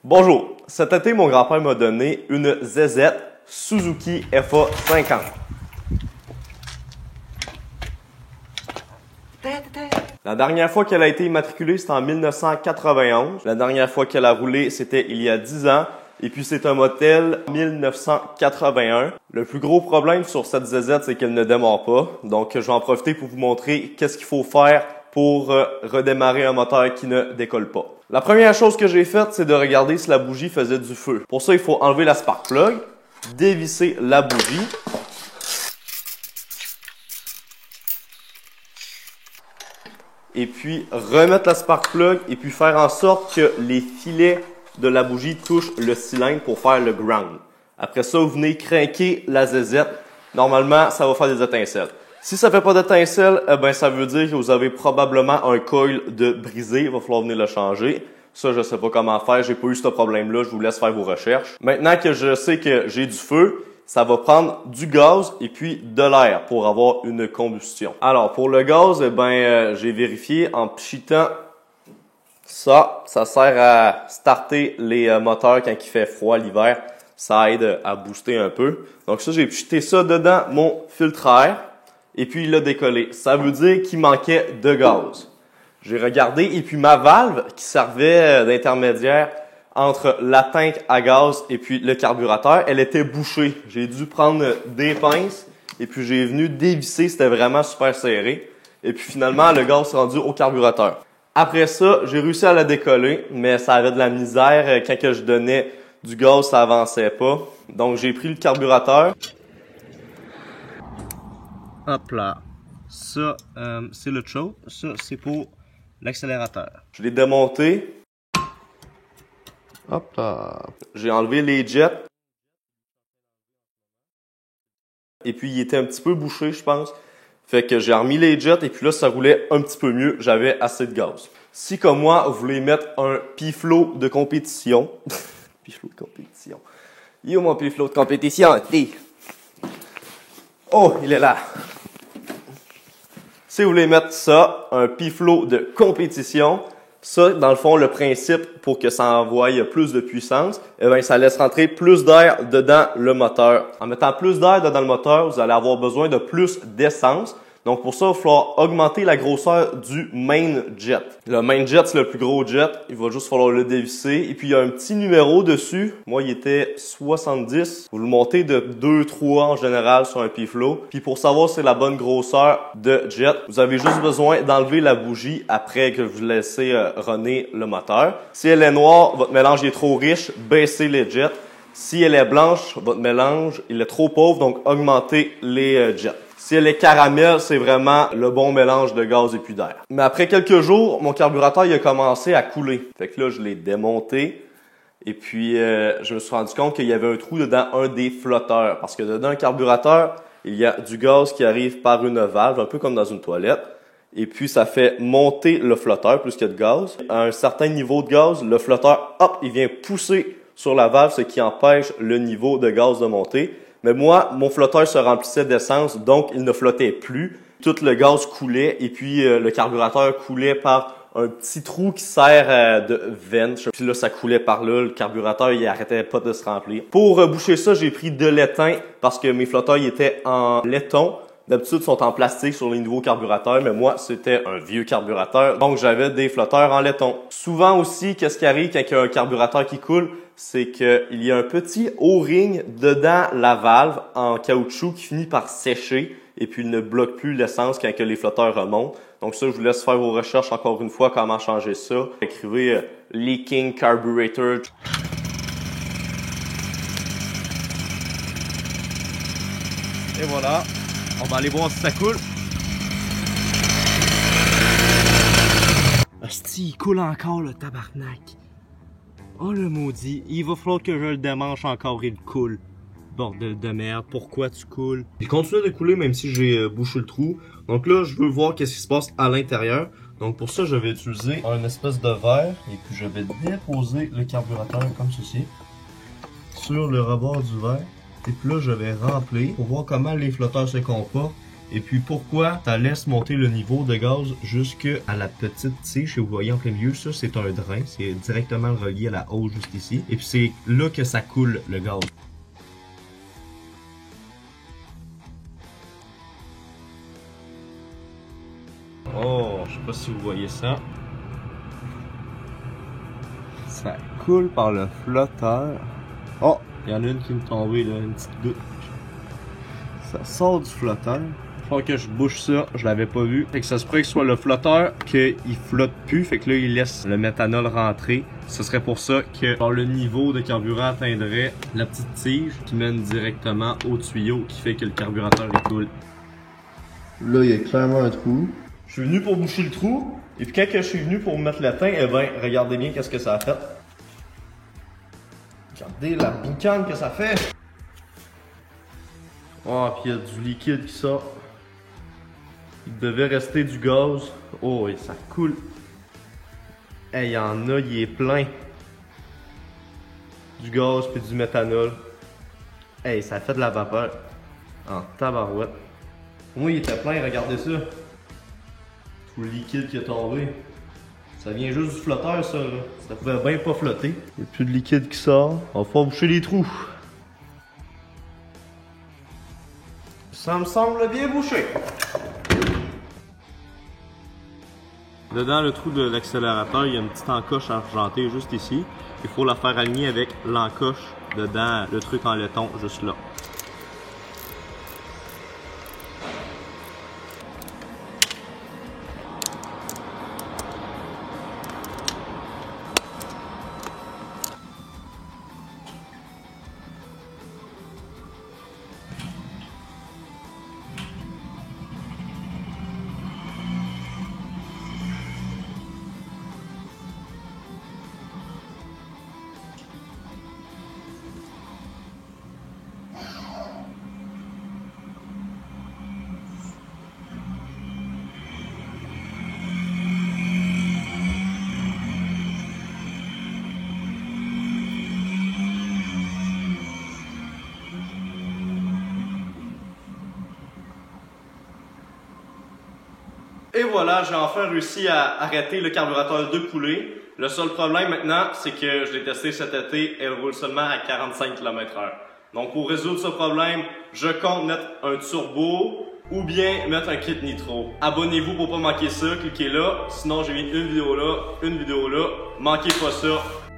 Bonjour, cet été mon grand-père m'a donné une ZZ Suzuki FA50. La dernière fois qu'elle a été immatriculée, c'était en 1991. La dernière fois qu'elle a roulé, c'était il y a 10 ans. Et puis c'est un modèle 1981. Le plus gros problème sur cette ZZ, c'est qu'elle ne démarre pas. Donc je vais en profiter pour vous montrer qu'est-ce qu'il faut faire pour redémarrer un moteur qui ne décolle pas. La première chose que j'ai faite, c'est de regarder si la bougie faisait du feu. Pour ça, il faut enlever la spark plug, dévisser la bougie. Et puis remettre la spark plug et puis faire en sorte que les filets de la bougie touchent le cylindre pour faire le ground. Après ça, vous venez craquer la ZZ. Normalement, ça va faire des étincelles. Si ça fait pas d'étincelles, ça veut dire que vous avez probablement un coil de brisé. Il va falloir venir le changer. Ça, je sais pas comment faire. J'ai pas eu ce problème-là. Je vous laisse faire vos recherches. Maintenant que je sais que j'ai du feu, ça va prendre du gaz et puis de l'air pour avoir une combustion. Alors, pour le gaz, j'ai vérifié en pchitant ça. Ça sert à starter les moteurs quand il fait froid l'hiver. Ça aide à booster un peu. Donc ça, j'ai pchité ça dedans mon filtre à air. Et puis il a décollé. Ça veut dire qu'il manquait de gaz. J'ai regardé et puis ma valve qui servait d'intermédiaire entre la tank à gaz et puis le carburateur, elle était bouchée. J'ai dû prendre des pinces et puis j'ai venu dévisser, c'était vraiment super serré. Et puis finalement, le gaz s'est rendu au carburateur. Après ça, j'ai réussi à la décoller, mais ça avait de la misère. Quand que je donnais du gaz, ça avançait pas. Donc j'ai pris le carburateur. Hop là. Ça, c'est le choke. Ça, c'est pour l'accélérateur. Je l'ai démonté. Hop là. J'ai enlevé les jets. Et puis, il était un petit peu bouché, je pense. Fait que j'ai remis les jets et puis là, ça roulait un petit peu mieux. J'avais assez de gaz. Si, comme moi, vous voulez mettre un P-Flow de compétition. P-Flow de compétition. Yo, mon P-Flow de compétition, t'es. Oh, il est là. Si vous voulez mettre ça, un P-Flow de compétition, ça, dans le fond, le principe pour que ça envoie plus de puissance, ça laisse rentrer plus d'air dedans le moteur. En mettant plus d'air dedans le moteur, vous allez avoir besoin de plus d'essence. Donc pour ça, il va falloir augmenter la grosseur du main jet. Le main jet, c'est le plus gros jet. Il va juste falloir le dévisser. Et puis il y a un petit numéro dessus. Moi, il était 70. Vous le montez de 2-3 en général sur un P-Flow. Puis pour savoir si c'est la bonne grosseur de jet, vous avez juste besoin d'enlever la bougie après que vous laissez runner le moteur. Si elle est noire, votre mélange est trop riche, baissez les jets. Si elle est blanche, votre mélange il est trop pauvre, donc augmentez les jets. Si elle est caramel, c'est vraiment le bon mélange de gaz et puis d'air. Mais après quelques jours, mon carburateur il a commencé à couler. Fait que là, je l'ai démonté. Et puis, je me suis rendu compte qu'il y avait un trou dedans un des flotteurs. Parce que dedans un carburateur, il y a du gaz qui arrive par une valve, un peu comme dans une toilette. Et puis, ça fait monter le flotteur plus qu'il y a de gaz. À un certain niveau de gaz, le flotteur, hop, il vient pousser sur la valve, ce qui empêche le niveau de gaz de monter. Mais moi, mon flotteur se remplissait d'essence, donc il ne flottait plus. Tout le gaz coulait et puis le carburateur coulait par un petit trou qui sert de vent. Puis là, ça coulait par là. Le carburateur, il arrêtait pas de se remplir. Pour boucher ça, j'ai pris de l'étain parce que mes flotteurs ils étaient en laiton. D'habitude, ils sont en plastique sur les nouveaux carburateurs, mais moi, c'était un vieux carburateur. Donc, j'avais des flotteurs en laiton. Souvent aussi, qu'est-ce qui arrive quand il y a un carburateur qui coule? C'est qu'il y a un petit O-ring dedans la valve en caoutchouc qui finit par sécher et puis il ne bloque plus l'essence quand que les flotteurs remontent. Donc ça, je vous laisse faire vos recherches encore une fois, comment changer ça. Écrivez leaking carburetor. Et voilà. On va aller voir si ça coule. Hostie, il coule encore le tabarnak. Oh le maudit, il va falloir que je le démanche encore, il coule. Bordel de merde, pourquoi tu coules? Il continue de couler même si j'ai bouché le trou. Donc là, je veux voir qu'est-ce qui se passe à l'intérieur. Donc pour ça, je vais utiliser un espèce de verre et puis je vais déposer le carburateur comme ceci sur le rebord du verre. Et puis là, je vais remplir pour voir comment les flotteurs se comportent Et puis pourquoi ça laisse monter le niveau de gaz jusqu'à la petite tige que vous voyez en plein milieu. Ça, c'est un drain. C'est directement relié à la hausse juste ici. Et puis c'est là que ça coule le gaz. Oh, je sais pas si vous voyez ça. Ça coule par le flotteur. Oh, il y en a une qui me tombait là, une petite goutte. Ça sort du flotteur. Faut que je bouge ça, je l'avais pas vu. Fait que ça se pourrait que ce soit le flotteur qu'il flotte plus, fait que là il laisse le méthanol rentrer. Ce serait pour ça que par le niveau de carburant atteindrait la petite tige qui mène directement au tuyau qui fait que le carburateur il coule. Là, il y a clairement un trou. Je suis venu pour boucher le trou, et puis quand je suis venu pour mettre le teint, eh ben, regardez bien qu'est-ce que ça a fait. Regardez la boucane que ça fait. Oh, puis il y a du liquide qui sort. Il devait rester du gaz. Oh, et ça coule. Eh, il y en a, il est plein. Du gaz puis du méthanol. Eh, ça fait de la vapeur. En tabarouette. Moi, il était plein, regardez ça. Tout le liquide qui est tombé. Ça vient juste du flotteur, ça, là. Ça pouvait bien pas flotter. Il n'y a plus de liquide qui sort. On va pouvoir boucher les trous. Ça me semble bien bouché. Dedans le trou de l'accélérateur, il y a une petite encoche argentée juste ici. Il faut la faire aligner avec l'encoche dedans le truc en laiton juste là. Et voilà, j'ai enfin réussi à arrêter le carburateur de couler. Le seul problème maintenant, c'est que je l'ai testé cet été, elle roule seulement à 45 km/h. Donc pour résoudre ce problème, je compte mettre un turbo ou bien mettre un kit nitro. Abonnez-vous pour pas manquer ça, cliquez là. Sinon j'ai mis une vidéo là, manquez pas ça.